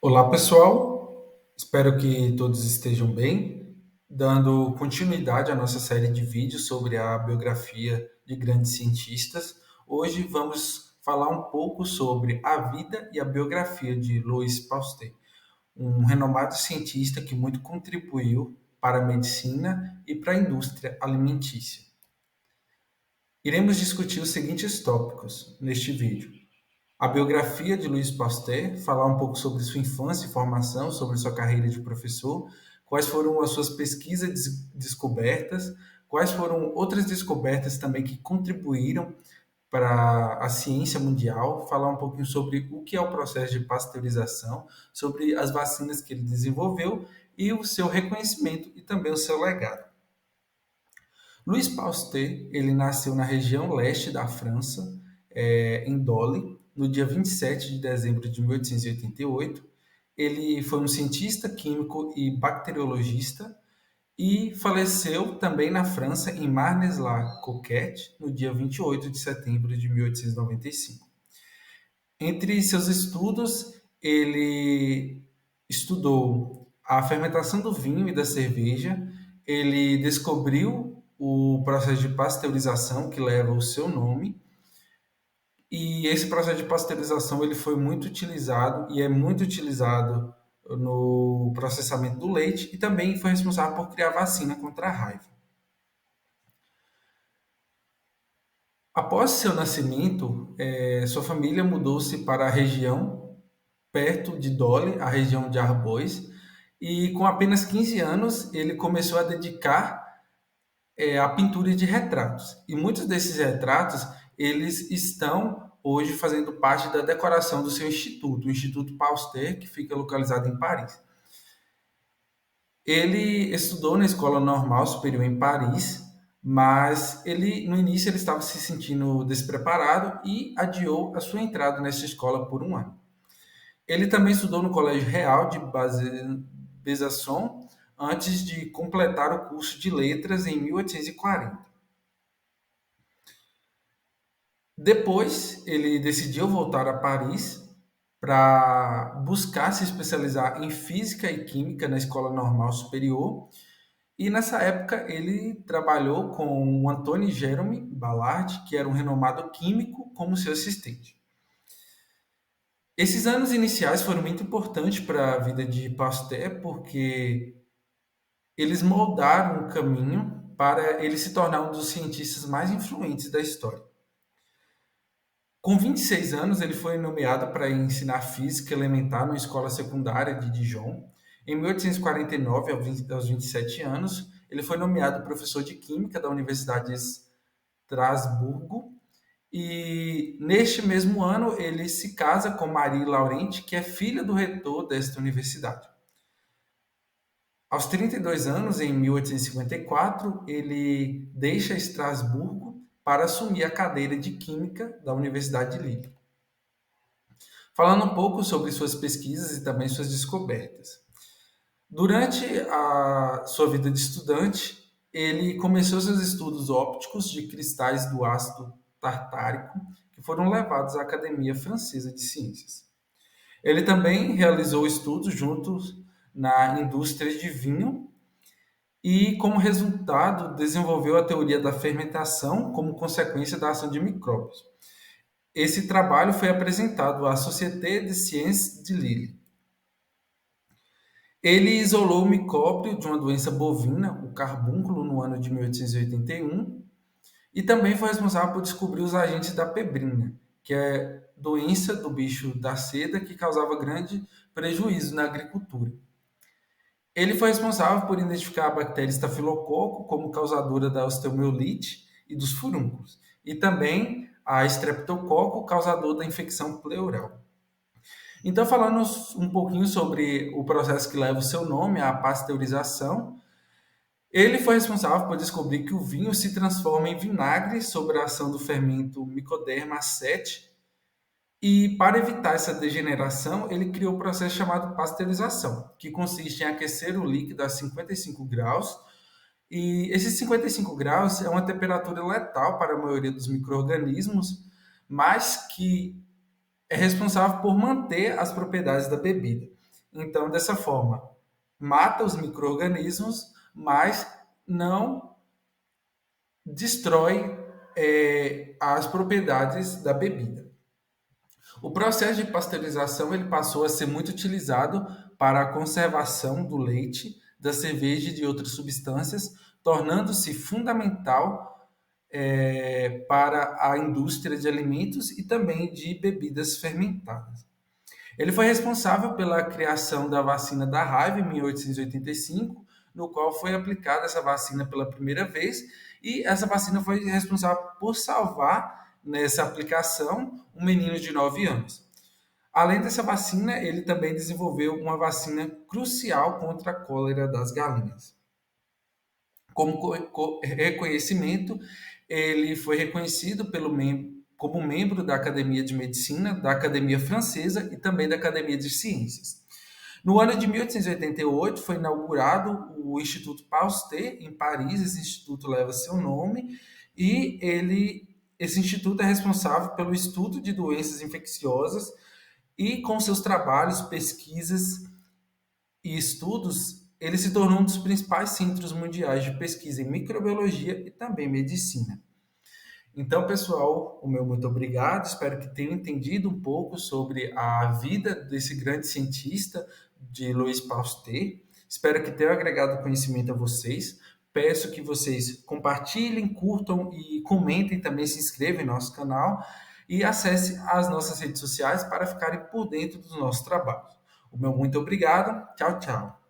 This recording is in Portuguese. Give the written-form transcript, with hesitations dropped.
Olá, pessoal. Espero que todos estejam bem. Dando continuidade à nossa série de vídeos sobre a biografia de grandes cientistas, hoje vamos falar um pouco sobre a vida e a biografia de Louis Pasteur, um renomado cientista que muito contribuiu para a medicina e para a indústria alimentícia. Iremos discutir os seguintes tópicos neste vídeo: a biografia de Louis Pasteur, falar um pouco sobre sua infância e formação, sobre sua carreira de professor, quais foram as suas pesquisas e descobertas, quais foram outras descobertas também que contribuíram para a ciência mundial, falar um pouquinho sobre o que é o processo de pasteurização, sobre as vacinas que ele desenvolveu e o seu reconhecimento e também o seu legado. Louis Pasteur, ele nasceu na região leste da França, em Dole, no dia 27 de dezembro de 1888. Ele foi um cientista químico e bacteriologista e faleceu também na França, em Marnes-la-Coquette, no dia 28 de setembro de 1895. Entre seus estudos, ele estudou a fermentação do vinho e da cerveja, ele descobriu o processo de pasteurização que leva o seu nome, e esse processo de pasteurização ele foi muito utilizado e é muito utilizado no processamento do leite e também foi responsável por criar vacina contra a raiva. Após seu nascimento, sua família mudou-se para a região perto de Dole, a região de Arbois, e com apenas 15 anos ele começou a dedicar à pintura de retratos. E muitos desses retratos eles estão hoje fazendo parte da decoração do seu instituto, o Instituto Pasteur, que fica localizado em Paris. Ele estudou na Escola Normal Superior em Paris, mas ele no início ele estava se sentindo despreparado e adiou a sua entrada nessa escola por um ano. Ele também estudou no Colégio Real de Besançon antes de completar o curso de letras em 1840. Depois, ele decidiu voltar a Paris para buscar se especializar em física e química na Escola Normal Superior. E nessa época ele trabalhou com o Antoine Jérôme Ballard, que era um renomado químico, como seu assistente. Esses anos iniciais foram muito importantes para a vida de Pasteur, porque eles moldaram o caminho para ele se tornar um dos cientistas mais influentes da história. Com 26 anos, ele foi nomeado para ensinar física elementar na escola secundária de Dijon. Em 1849, aos 27 anos, ele foi nomeado professor de química da Universidade de Estrasburgo. E neste mesmo ano, ele se casa com Marie Laurent, que é filha do reitor desta universidade. Aos 32 anos, em 1854, ele deixa Estrasburgo para assumir a cadeira de Química da Universidade de Lille. Falando um pouco sobre suas pesquisas e também suas descobertas. Durante a sua vida de estudante, ele começou seus estudos ópticos de cristais do ácido tartárico, que foram levados à Academia Francesa de Ciências. Ele também realizou estudos juntos na indústria de vinho e, como resultado, desenvolveu a teoria da fermentação como consequência da ação de micróbios. Esse trabalho foi apresentado à Société de Sciences de Lille. Ele isolou o micóbio de uma doença bovina, o carbúnculo, no ano de 1881, e também foi responsável por descobrir os agentes da pebrina, que é doença do bicho da seda que causava grande prejuízo na agricultura. Ele foi responsável por identificar a bactéria estafilococo como causadora da osteomielite e dos furúnculos, e também a streptococo, causador da infecção pleural. Então, falando um pouquinho sobre o processo que leva o seu nome, a pasteurização, ele foi responsável por descobrir que o vinho se transforma em vinagre sob a ação do fermento Mycoderma 7, e para evitar essa degeneração, ele criou o processo chamado pasteurização, que consiste em aquecer o líquido a 55 graus, e esses 55 graus é uma temperatura letal para a maioria dos micro-organismos, mas que é responsável por manter as propriedades da bebida. Então, dessa forma, mata os micro-organismos, mas não destrói as propriedades da bebida. O processo de pasteurização ele passou a ser muito utilizado para a conservação do leite, da cerveja e de outras substâncias, tornando-se fundamental para a indústria de alimentos e também de bebidas fermentadas. Ele foi responsável pela criação da vacina da raiva em 1885, no qual foi aplicada essa vacina pela primeira vez, e essa vacina foi responsável por salvar, nessa aplicação, um menino de 9 anos. Além dessa vacina, ele também desenvolveu uma vacina crucial contra a cólera das galinhas. Como reconhecimento, ele foi reconhecido como membro da Academia de Medicina, da Academia Francesa e também da Academia de Ciências. No ano de 1888 foi inaugurado o Instituto Pasteur em Paris. Esse instituto leva seu nome e esse instituto é responsável pelo estudo de doenças infecciosas e com seus trabalhos, pesquisas e estudos, ele se tornou um dos principais centros mundiais de pesquisa em microbiologia e também medicina. Então, pessoal, o meu muito obrigado. Espero que tenham entendido um pouco sobre a vida desse grande cientista de Louis Pasteur. Espero que tenha agregado conhecimento a vocês. Peço que vocês compartilhem, curtam e comentem também, se inscrevam em nosso canal e acessem as nossas redes sociais para ficarem por dentro dos nossos trabalhos. O meu muito obrigado. Tchau, tchau.